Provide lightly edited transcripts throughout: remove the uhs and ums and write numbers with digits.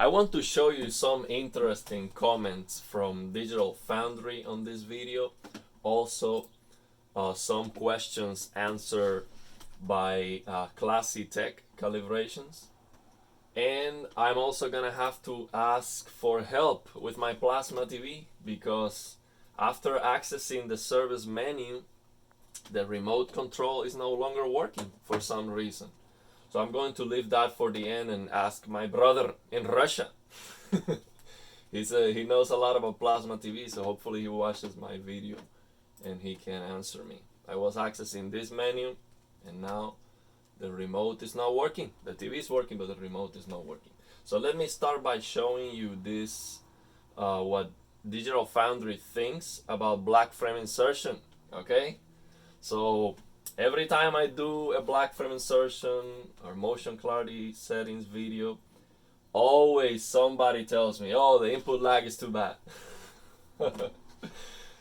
I want to show you some interesting comments from Digital Foundry on this video. Also, some questions answered by Classy Tech Calibrations. And I'm also gonna have to ask for help with my Plasma TV because after accessing the service menu, the remote control is no longer working for some reason. So I'm going to leave that for the end and ask my brother in Russia. He knows a lot about Plasma TV, so hopefully he watches my video and he can answer me. I was accessing this menu and now the remote is not working. The TV is working, but the remote is not working. So let me start by showing you this, what Digital Foundry thinks about black frame insertion, okay? So every time I do a black frame insertion or motion clarity settings video, always somebody tells me, oh, the input lag is too bad.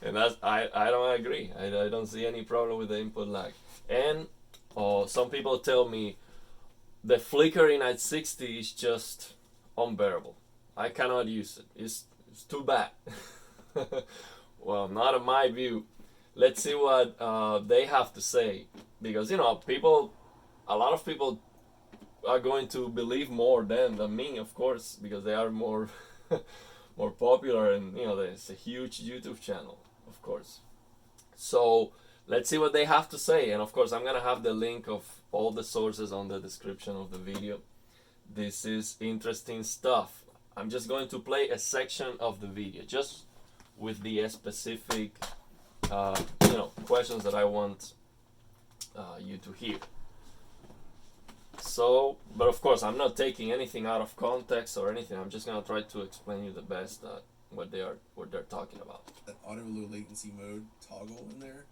And I don't agree. I don't see any problem with the input lag. And some people tell me the flickering at 60 is just unbearable. I cannot use it. It's too bad. Well, not in my view. Let's see what they have to say, because a lot of people are going to believe more than me, of course, because they are more more popular, and there's a huge YouTube channel, of course. So let's see what they have to say, and of course I'm gonna have the link of all the sources on the description of the video. This is interesting stuff. I'm just going to play a section of the video just with the specific questions that I want you to hear. So, but of course, I'm not taking anything out of context or anything. I'm just gonna try to explain you the best what they're talking about. That auto low latency mode toggle in there,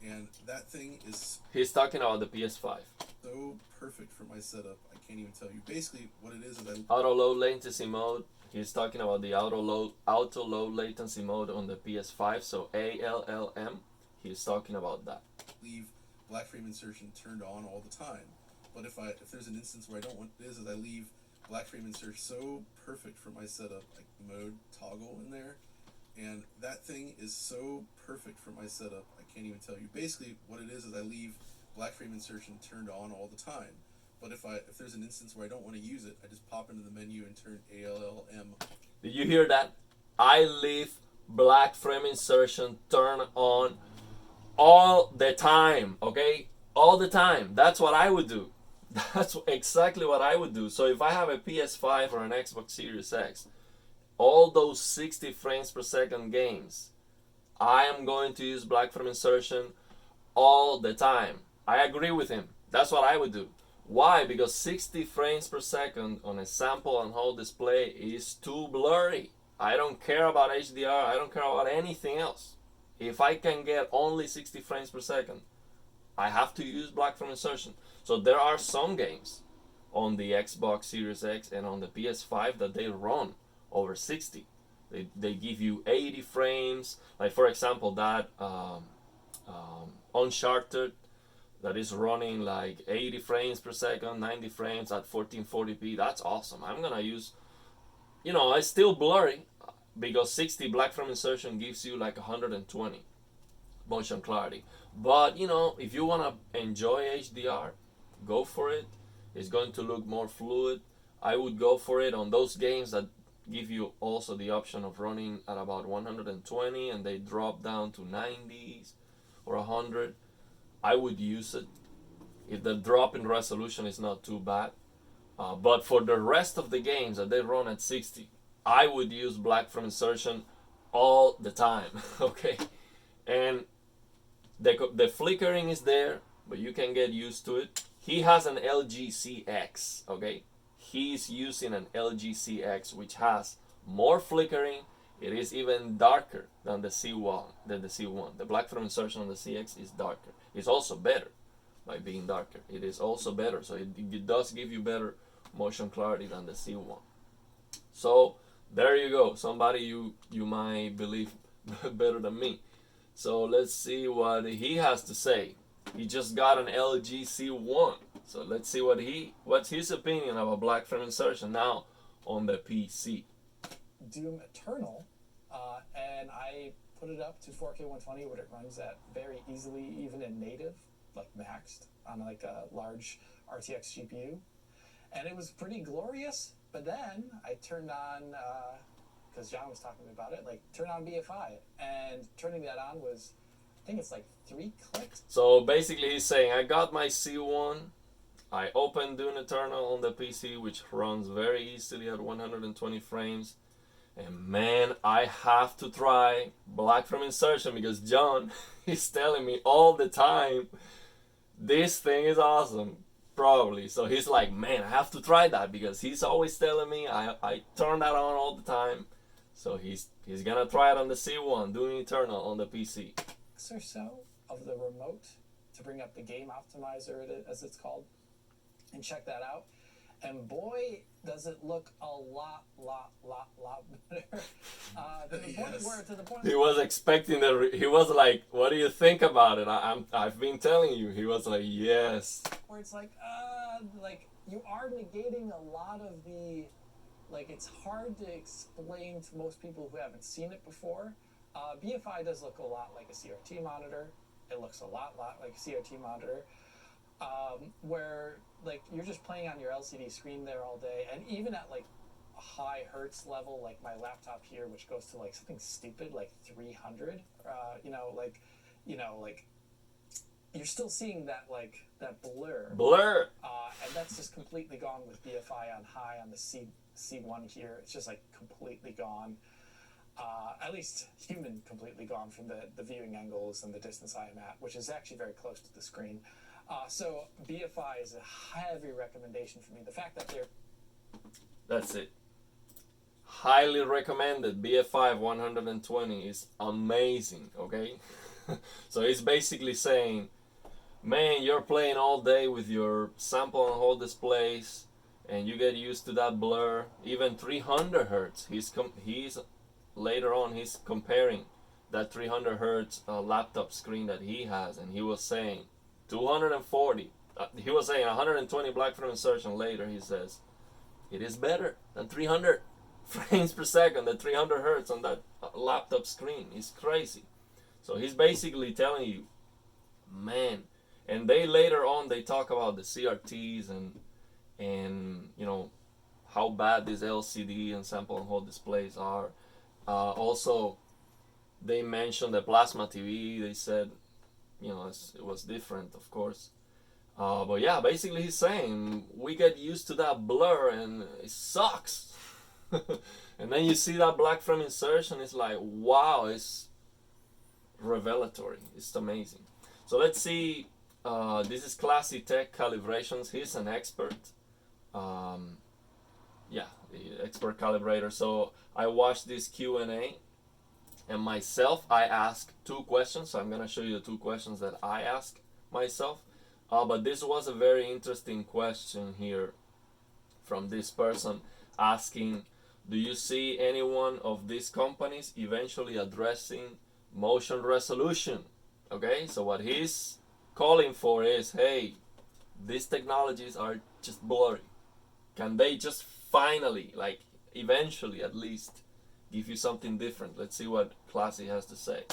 and that thing is. He's talking about the PS5. So perfect for my setup. I can't even tell you. Basically, what it is auto low latency mode. He's talking about the auto low latency mode on the PS5, so ALLM. He's talking about that. Leave black frame insertion turned on all the time, but if there's an instance where I don't want this, is I leave black frame insertion. So perfect for my setup, like mode toggle in there, and that thing is so perfect for my setup. I can't even tell you. Basically, what it is I leave black frame insertion turned on all the time. But if there's an instance where I don't want to use it, I just pop into the menu and turn ALLM. Did you hear that? I leave black frame insertion turned on all the time, okay? All the time. That's what I would do. That's exactly what I would do. So if I have a PS5 or an Xbox Series X, all those 60 frames per second games, I am going to use black frame insertion all the time. I agree with him. That's what I would do. Why? Because 60 frames per second on a sample and hold display is too blurry. I don't care about HDR. I don't care about anything else. If I can get only 60 frames per second, I have to use black frame insertion. So there are some games on the Xbox Series X and on the PS5 that they run over 60. They give you 80 frames. Like for example, that Uncharted, that is running like 80 frames per second, 90 frames at 1440p. That's awesome. I'm gonna use, it's still blurry because 60 black frame insertion gives you like 120 motion clarity. But if you wanna enjoy HDR, go for it. It's going to look more fluid. I would go for it on those games that give you also the option of running at about 120 and they drop down to 90s or 100. I would use it if the drop in resolution is not too bad. But for the rest of the games that they run at 60, I would use black frame insertion all the time, okay? And the flickering is there, but you can get used to it. He has an LG CX, okay? He's using an LG CX, which has more flickering. It is even darker than the C1. The black frame insertion on the CX is darker. It's also better by being darker. It is also better, so it does give you better motion clarity than the C1. So there you go. Somebody you might believe better than me. So let's see what he has to say. He just got an LG C1. So let's see what's his opinion about black frame insertion. Now, on the PC? Doom Eternal, and I put it up to 4K 120, but it runs at very easily, even in native, like maxed on like a large RTX GPU, and it was pretty glorious. But then I turned on, because John was talking about it, like turn on BFI, and turning that on was, I think it's like 3 clicks. So basically he's saying, I got my C1, I opened Doom Eternal on the PC, which runs very easily at 120 frames. And man, I have to try Black from Insertion because John is telling me all the time, this thing is awesome, probably. So he's like, man, I have to try that because he's always telling me I turn that on all the time. So he's gonna try it on the C1, Doom Eternal on the PC. Or so of the remote to bring up the game optimizer, as it's called, and check that out. And boy, does it look a lot better. To the point he was expecting he was like, what do you think about it? I've been telling you. He was like, yes. Where it's like you are negating a lot of the, like, it's hard to explain to most people who haven't seen it before. BFI does look a lot like a CRT monitor. It looks a lot like a CRT monitor. Where like you're just playing on your LCD screen there all day, and even at like a high hertz level, like my laptop here, which goes to like something stupid like 300, you're still seeing that that blur, and that's just completely gone with BFI on high on the C1 here. It's just like completely gone. At least human completely gone from the viewing angles and the distance I am at, which is actually very close to the screen. So BFI is a heavy recommendation for me. The fact that they're... That's it. Highly recommended. BFI 120 is amazing, okay? So he's basically saying, man, you're playing all day with your sample and hold displays, and you get used to that blur. Even 300 hertz. He's later on, he's comparing that 300 hertz laptop screen that he has, and he was saying 240. He was saying 120 black from insertion. Later, he says it is better than 300 frames per second. The 300 hertz on that laptop screen is crazy. So he's basically telling you, man. And they later on they talk about the CRTs and you know how bad these LCD and sample and hold displays are. Also, they mentioned the plasma TV. They said, you know, it was different, of course. But yeah, basically he's saying we get used to that blur and it sucks. And then you see that black frame insertion, it's like, wow, it's revelatory. It's amazing. So let's see. This is Classy Tech Calibrations. He's an expert. Yeah, the expert calibrator. So I watched this Q&A, and myself, I asked 2 questions. So I'm gonna show you the 2 questions that I asked myself. But this was a very interesting question here from this person asking, do you see any one of these companies eventually addressing motion resolution? Okay, so what he's calling for is, hey, these technologies are just blurry. Can they just finally, like eventually at least, give you something different? Let's see what Classy has to say.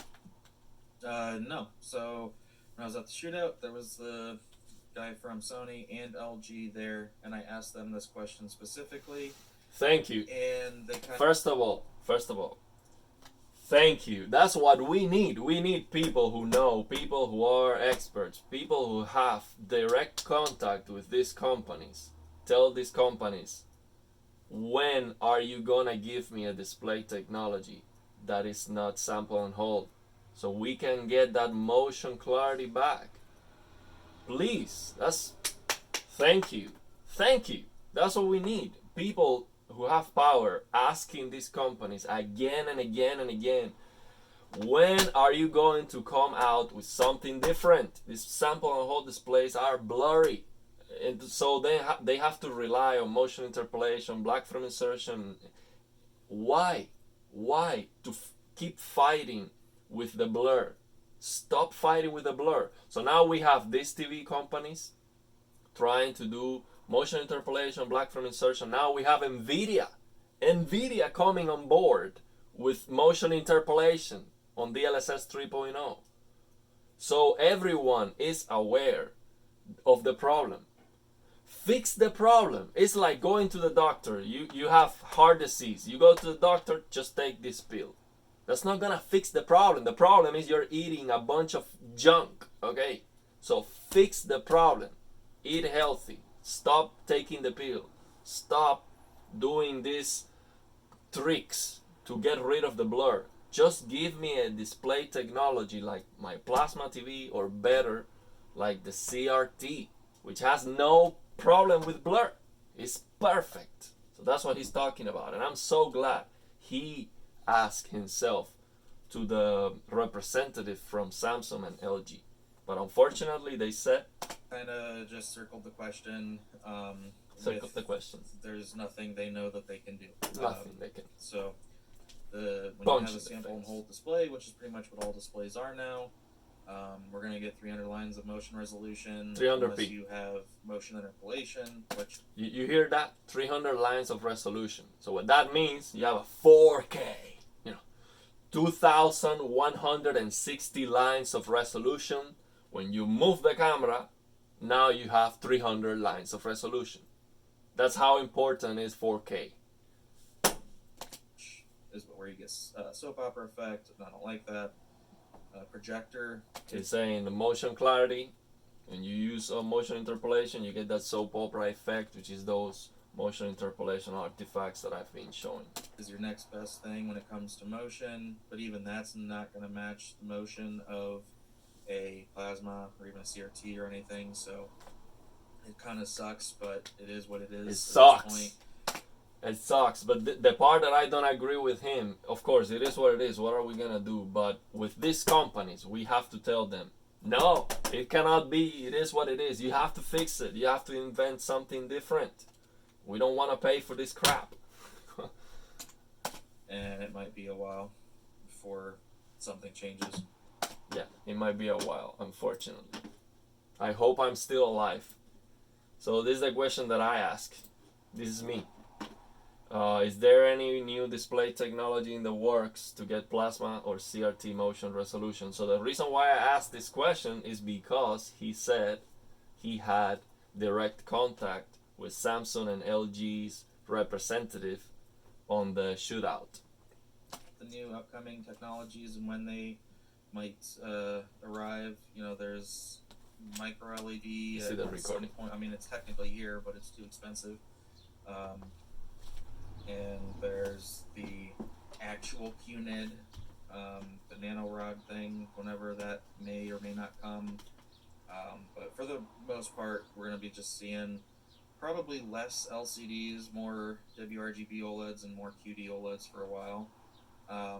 No. So when I was at the shootout, there was the guy from Sony and LG there, and I asked them this question specifically. Thank you. And they kind First of all, thank you. That's what we need. We need people who know, people who are experts, people who have direct contact with these companies. Tell these companies, when are you gonna give me a display technology that is not sample and hold, so we can get that motion clarity back? Please, thank you. That's what we need. People who have power asking these companies again and again and again, when are you going to come out with something different? These sample and hold displays are blurry, and so they have to rely on motion interpolation, black frame insertion. Why to keep fighting with the blur? Stop fighting with the blur. So now we have these TV companies trying to do motion interpolation, black frame insertion. Now we have NVIDIA NVIDIA coming on board with motion interpolation on DLSS 3.0. So everyone is aware of the problem. Fix the problem. It's like going to the doctor. You have heart disease. You go to the doctor, just take this pill. That's not gonna fix the problem. The problem is you're eating a bunch of junk, okay? So fix the problem. Eat healthy. Stop taking the pill. Stop doing these tricks to get rid of the blur. Just give me a display technology like my plasma TV, or better, like the CRT, which has no problem with blur. It's perfect. So that's what he's talking about. And I'm so glad he asked himself to the representative from Samsung and LG. But unfortunately, they said, Kind of just circled the question. circle the question. There's nothing they know that they can do. Nothing they can. So when Punch you have in a the sample and face. hold display, which is pretty much what all displays are now, we're going to get 300 lines of motion resolution. 300p. Unless you have motion interpolation, which You hear that? 300 lines of resolution. So what that means, you have a 4K. 2,160 lines of resolution. When you move the camera, now you have 300 lines of resolution. That's how important is 4K. is where you get soap opera effect, and I don't like that. Projector. It's saying the motion clarity. When you use motion interpolation, you get that soap opera effect, which is those motion interpolation artifacts that I've been showing. Is your next best thing when it comes to motion, but even that's not going to match the motion of a plasma or even a CRT or anything, so it kind of sucks, but it is what it is. It at this sucks. point. It sucks, but the part that I don't agree with him, of course, it is what it is. What are we gonna do? But with these companies, we have to tell them, no, it cannot be. It is what it is. You have to fix it. You have to invent something different. We don't want to pay for this crap. And it might be a while before something changes. Yeah, it might be a while, unfortunately. I hope I'm still alive. So this is the question that I ask. This is me. Is there any new display technology in the works to get plasma or CRT motion resolution? So the reason why I asked this question is because he said he had direct contact with Samsung and LG's representative on the shootout. The new upcoming technologies and when they might arrive, there's micro LED. You see the recording. Point, I mean, it's technically here, but it's too expensive. And there's the actual QNID, the nanorod thing, whenever that may or may not come. But for the most part, we're going to be just seeing probably less LCDs, more WRGB OLEDs, and more QD OLEDs for a while.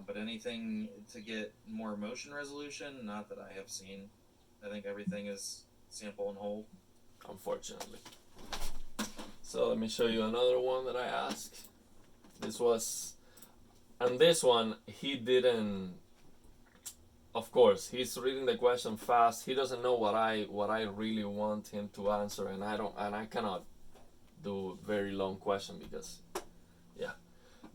But anything to get more motion resolution, not that I have seen. I think everything is sample and hold. Unfortunately. So let me show you another one that I asked. This was, and this one he didn't. Of course, he's reading the question fast. He doesn't know what I really want him to answer, and I cannot do very long question because, yeah.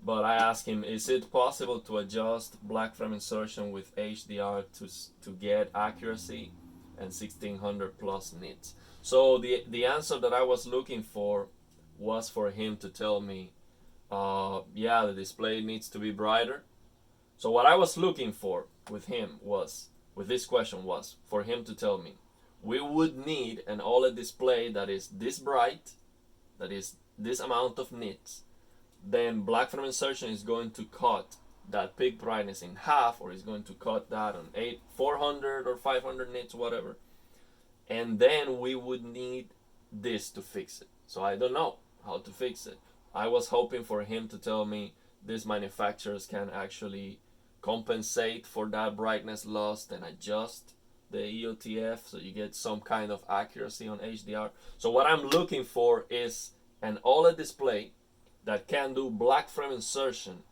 But I asked him, is it possible to adjust black frame insertion with HDR to get accuracy and 1600 plus nits? So the answer that I was looking for was for him to tell me, yeah, the display needs to be brighter. So what I was looking for with him was, with this question was, for him to tell me, we would need an OLED display that is this bright, that is this amount of nits. Then black frame insertion is going to cut that peak brightness in half, or is going to cut that on 400 or 500 nits, whatever. And then we would need this to fix it. So I don't know how to fix it. I was hoping for him to tell me these manufacturers can actually compensate for that brightness loss and adjust the EOTF so you get some kind of accuracy on HDR. So what I'm looking for is an OLED display that can do black frame insertion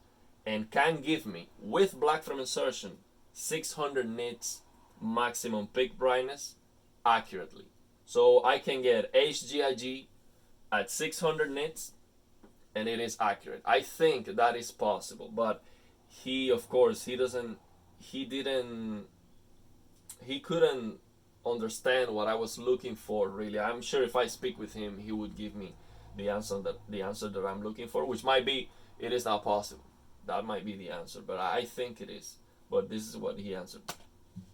and can give me, with black frame insertion, 600 nits maximum peak brightness accurately. So I can get HGIG at 600 nits and it is accurate. I think that is possible, but he, of course, he couldn't understand what I was looking for, really. I'm sure if I speak with him, he would give me the answer that I'm looking for, which might be it is not possible. That might be the answer, but I think it is. But this is what he answered.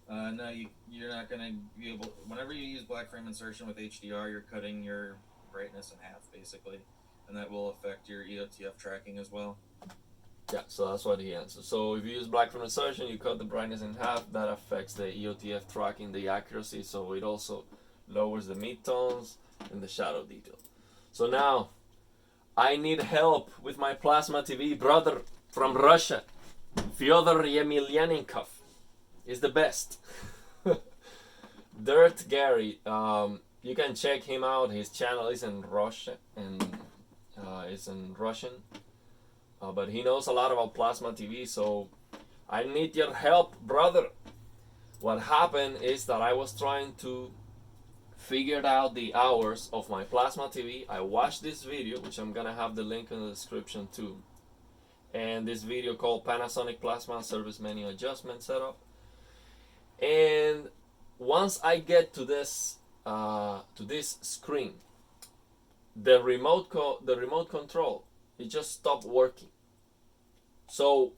No, you're not going to be able. Whenever you use black frame insertion with HDR, you're cutting your brightness in half, basically, and that will affect your EOTF tracking as well. Yeah, so that's what he answered. So if you use black frame insertion, you cut the brightness in half. That affects the EOTF tracking, the accuracy. So it also lowers the midtones and the shadow detail. So now, I need help with my plasma TV brother from Russia. Fyodor Yemelyanikov is the best. Dirt Gary, you can check him out. His channel is in Russia and it's in Russian. But he knows a lot about plasma TV, so I need your help, brother. What happened is that I was trying to figure out the hours of my plasma TV. I watched this video, which I'm gonna have the link in the description too. And this video called Panasonic Plasma Service Menu Adjustment Setup. And once I get to this screen, the remote control, it just stopped working. So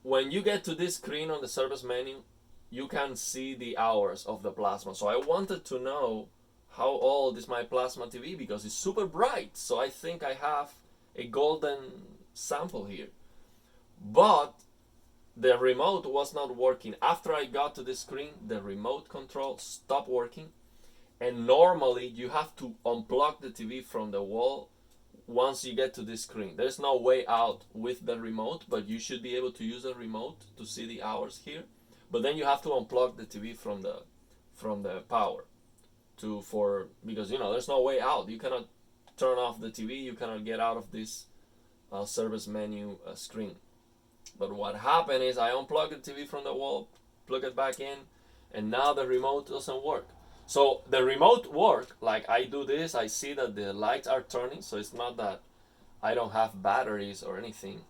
when you get to this screen on the service menu, you can see the hours of the plasma. So I wanted to know how old is my plasma TV because it's super bright. So I think I have a golden sample here. But the remote was not working. After I got to the screen, the remote control stopped working. And normally you have to unplug the TV from the wall once you get to this screen. There's no way out with the remote, but you should be able to use the remote to see the hours here. But then you have to unplug the TV from the power because there's no way out. You cannot turn off the TV. You cannot get out of this service menu screen. But what happened is I unplugged the TV from the wall, plug it back in, and now the remote doesn't work. So the remote work, like I do this, I see that the lights are turning, so it's not that I don't have batteries or anything,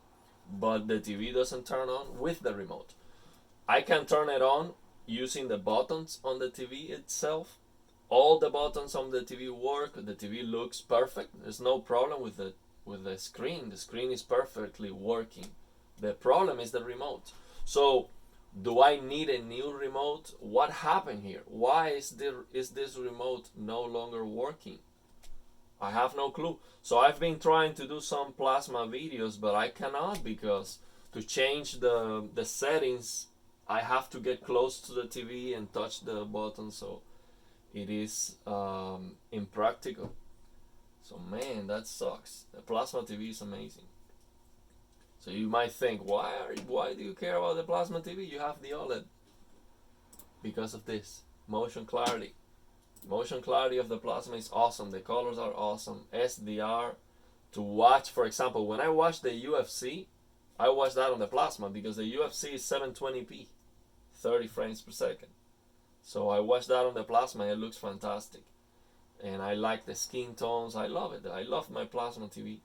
but the TV doesn't turn on with the remote. I can turn it on using the buttons on the TV itself. All the buttons on the TV work, the TV looks perfect. There's no problem with the screen. The screen is perfectly working. The problem is the remote. So do I need a new remote? What happened here? Why is this remote no longer working? I have no clue. So I've been trying to do some plasma videos, but I cannot because to change the settings, I have to get close to the TV and touch the button. So it is impractical. So man, that sucks. The plasma TV is amazing. So you might think, why do you care about the plasma TV? You have the OLED. Because of this motion clarity. Motion clarity of the plasma is awesome. The colors are awesome. SDR to watch, for example, when I watch the UFC, I watch that on the plasma because the UFC is 720p, 30 frames per second. So I watch that on the plasma. It looks fantastic, and I like the skin tones. I love it. I love my plasma TV.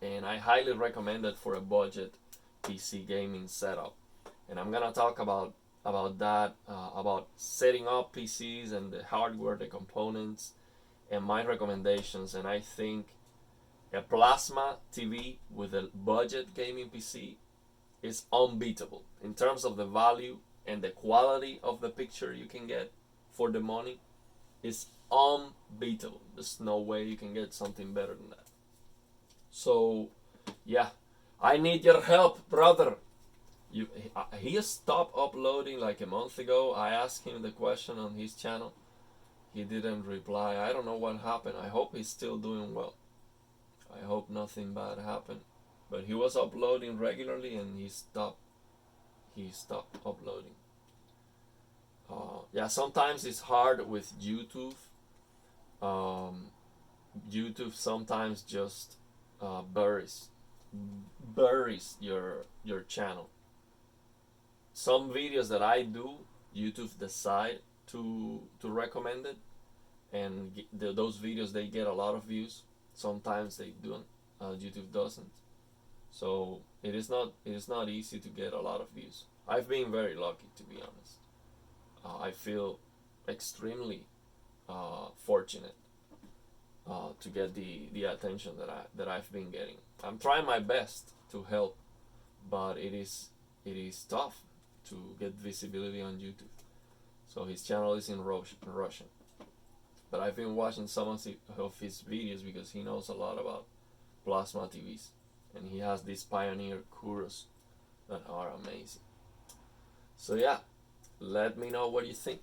And I highly recommend it for a budget PC gaming setup. And I'm gonna talk about that, about setting up PCs and the hardware, the components, and my recommendations. And I think a plasma TV with a budget gaming PC is unbeatable in terms of the value and the quality of the picture you can get for the money. Is unbeatable. There's no way you can get something better than that. So, yeah, I need your help, brother. He stopped uploading like a month ago. I asked him the question on his channel. He didn't reply. I don't know what happened. I hope he's still doing well. I hope nothing bad happened. But he was uploading regularly and he stopped uploading. Yeah, sometimes it's hard with YouTube. YouTube sometimes just buries your channel. Some videos that I do, YouTube decide to recommend it, and those videos, they get a lot of views. Sometimes they don't. YouTube doesn't. So it is not easy to get a lot of views. I've been very lucky, to be honest. I feel extremely fortunate to get the attention that I've been getting. I'm trying my best to help, but it is tough to get visibility on YouTube. So his channel is in Russian, but I've been watching some of his videos because he knows a lot about plasma TVs, and he has these Pioneer Kuros that are amazing. So yeah, let me know what you think.